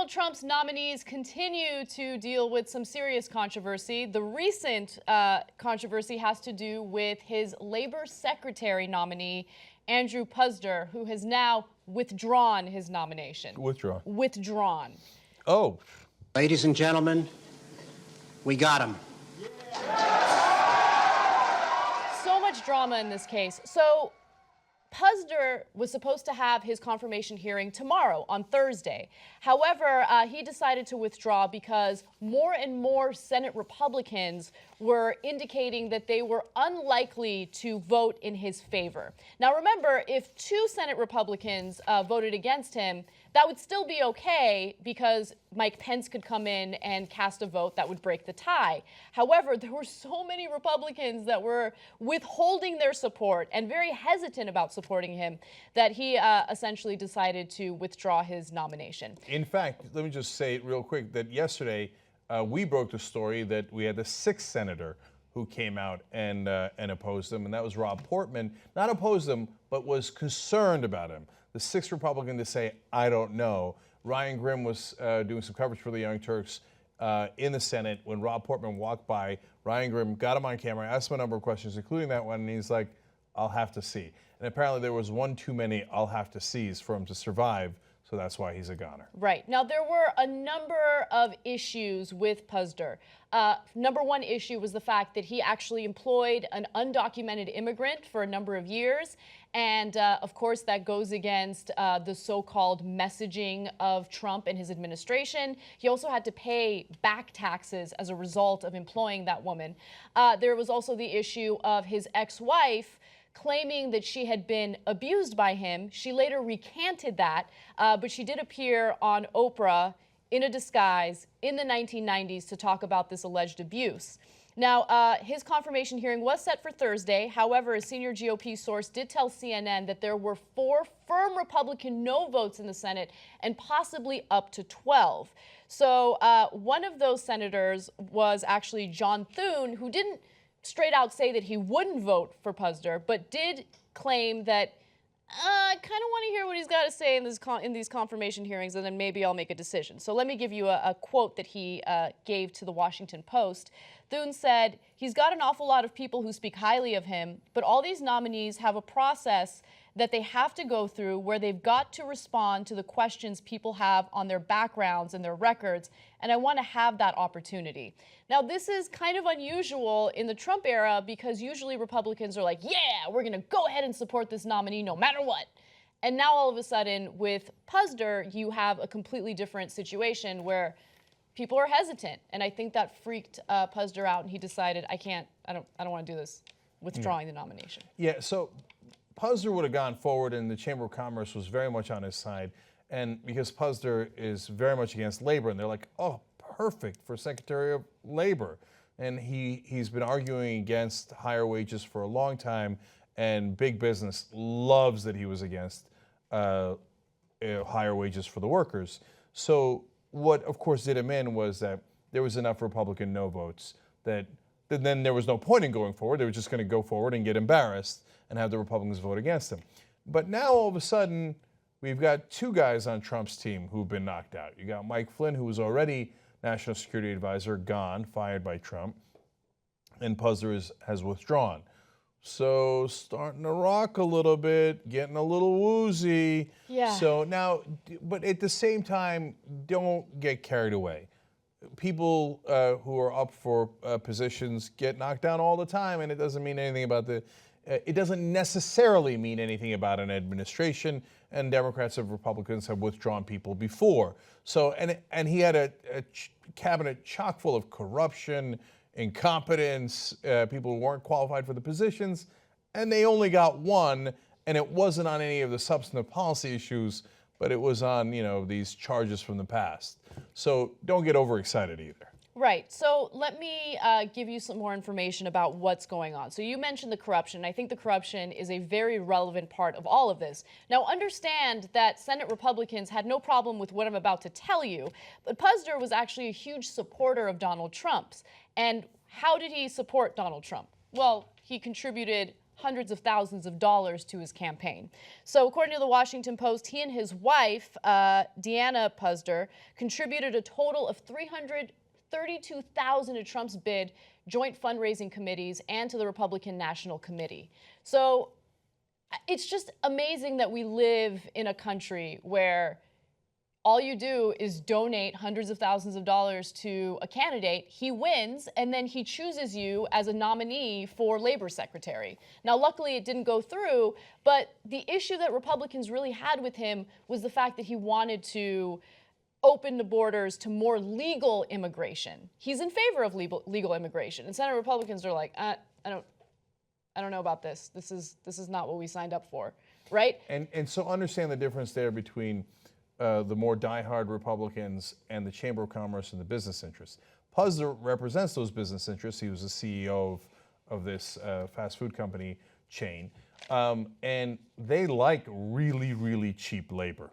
Donald Trump's nominees continue to deal with some serious controversy. The recent controversy has to do with his Labor Secretary nominee, Andy Puzder, who has now withdrawn his nomination. Withdrawn. Oh. Ladies and gentlemen, we got him. So much drama in this case. So Puzder was supposed to have his confirmation hearing tomorrow on Thursday. However, he decided to withdraw because more and more Senate Republicans were indicating that they were unlikely to vote in his favor. Now remember, if 2 Senate Republicans voted against him, that would still be okay because Mike Pence could come in and cast a vote that would break the tie. However, there were so many Republicans that were withholding their support and very hesitant about supporting him that he essentially decided to withdraw his nomination. In fact, let me just say real quick that yesterday we broke the story that we had the 6th senator who came out and opposed him, and that was Rob Portman. Not opposed him, but was concerned about him. The 6th Republican to say, I don't know. Ryan Grimm was doing some coverage for the Young Turks in the Senate. When Rob Portman walked by, Ryan Grimm got him on camera, asked him a number of questions, including that one, and he's like, I'll have to see. And apparently there was one too many I'll have to sees for him to survive, so that's why he's a goner. Right. Now, there were a number of issues with Puzder. Number one issue was the fact that he actually employed an undocumented immigrant for a number of years. And of course, that goes against the so-called messaging of Trump and his administration. He also had to pay back taxes as a result of employing that woman. There was also the issue of his ex-wife claiming that she had been abused by him. She later recanted that, but she did appear on Oprah in a disguise in the 1990s to talk about this alleged abuse. Now, his confirmation hearing was set for Thursday. However, a senior GOP source did tell CNN that there were 4 firm Republican no votes in the Senate and possibly up to 12. So one of those senators was actually John Thune, who didn't straight out say that he wouldn't vote for Puzder, but did claim that I kind of want to hear what he's got to say in these confirmation hearings, and then maybe I'll make a decision. So let me give you a quote that he gave to the Washington Post. Thune said, he's got an awful lot of people who speak highly of him, but all these nominees have a process that they have to go through where they've got to respond to the questions people have on their backgrounds and their records, and I want to have that opportunity. Now, this is kind of unusual in the Trump era because usually Republicans are like, yeah, we're going to go ahead and support this nominee no matter what. And now all of a sudden with Puzder, you have a completely different situation where people are hesitant. And I think that freaked Puzder out, and he decided, I don't want to do this, withdrawing the nomination. Yeah, so Puzder would have gone forward, and the Chamber of Commerce was very much on his side. And because Puzder is very much against labor, and they're like, oh, perfect for Secretary of Labor. And he's been arguing against higher wages for a long time, and big business loves that he was against higher wages for the workers. So what, of course, did him in was that there was enough Republican no votes that then there was no point in going forward. They were just going to go forward and get embarrassed and have the Republicans vote against him. But now, all of a sudden, we've got 2 guys on Trump's team who've been knocked out. You got Mike Flynn, who was already National Security Advisor, gone, fired by Trump, and Puzder has withdrawn. So starting to rock a little bit, getting a little woozy. Yeah. So now, but at the same time, don't get carried away. People who are up for positions get knocked down all the time, and it doesn't mean anything about it doesn't necessarily mean anything about an administration, and Democrats and Republicans have withdrawn people before. So, and he had a cabinet chock full of corruption, incompetence, people who weren't qualified for the positions, and they only got one, and it wasn't on any of the substantive policy issues, but it was on, these charges from the past. So don't get overexcited either. Right. So let me give you some more information about what's going on. So you mentioned the corruption. I think the corruption is a very relevant part of all of this. Now, understand that Senate Republicans had no problem with what I'm about to tell you, but Puzder was actually a huge supporter of Donald Trump's. And how did he support Donald Trump? Well, he contributed hundreds of thousands of dollars to his campaign. So according to the Washington Post, he and his wife, Deanna Puzder, contributed a total of $332,000 to Trump's bid, joint fundraising committees, and to the Republican National Committee. So it's just amazing that we live in a country where all you do is donate hundreds of thousands of dollars to a candidate, he wins, and then he chooses you as a nominee for Labor Secretary. Now, luckily, it didn't go through, but the issue that Republicans really had with him was the fact that he wanted to open the borders to more legal immigration. He's in favor of legal immigration, and Senate Republicans are like, I don't know about this. This is not what we signed up for, right? And so understand the difference there between the more diehard Republicans and the Chamber of Commerce and the business interests. Puzder represents those business interests. He was the CEO of this fast food company chain. And they like really, really cheap labor.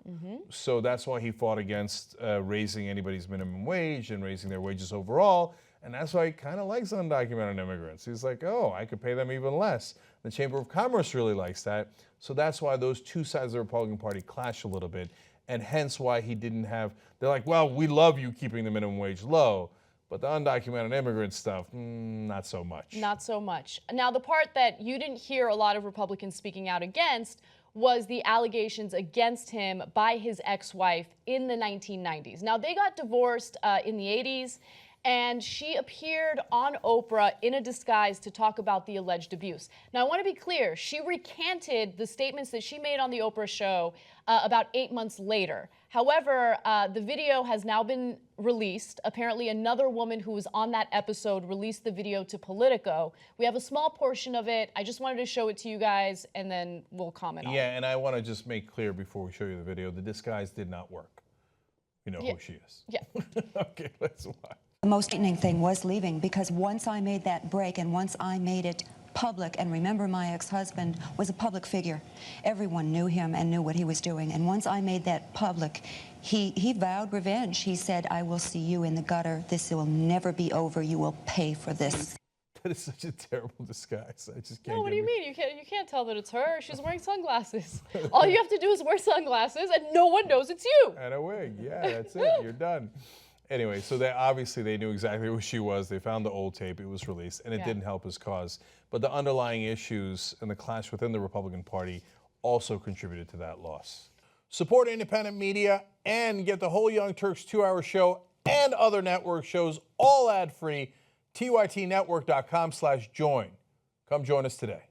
So that's why he fought against raising anybody's minimum wage and raising their wages overall. And that's why he kind of likes undocumented immigrants. He's like, oh, I could pay them even less. The Chamber of Commerce really likes that. So that's why those two sides of the Republican Party clash a little bit. And hence why he didn't have, they're like, well, we love you keeping the minimum wage low, but the undocumented immigrant stuff, not so much. Not so much. Now, the part that you didn't hear a lot of Republicans speaking out against was the allegations against him by his ex-wife in the 1990s. Now, they got divorced in the 80s, and she appeared on Oprah in a disguise to talk about the alleged abuse. Now, I want to be clear. She recanted the statements that she made on the Oprah show about 8 months later. However, the video has now been released. Apparently, another woman who was on that episode released the video to Politico. We have a small portion of it. I just wanted to show it to you guys, and then we'll comment on it. Yeah, and I want to just make clear before we show you the video, the disguise did not work. You know who she is. Yeah. Okay, let's watch. The most frightening thing was leaving, because once I made that break and once I made it public, and remember, my ex-husband was a public figure. Everyone knew him and knew what he was doing. And once I made that public, he vowed revenge. He said, I will see you in the gutter. This will never be over. You will pay for this. That is such a terrible disguise. I just can't. No, what do you mean? You can't tell that it's her. She's wearing sunglasses. All you have to do is wear sunglasses, and no one knows it's you. And a wig. Yeah, that's it. You're done. Anyway, so they knew exactly who she was. They found the old tape. It was released, and it didn't help his cause. But the underlying issues and the clash within the Republican Party also contributed to that loss. Support independent media and get the whole Young Turks 2-hour show and other network shows all ad-free. TYTnetwork.com/join. Come join us today.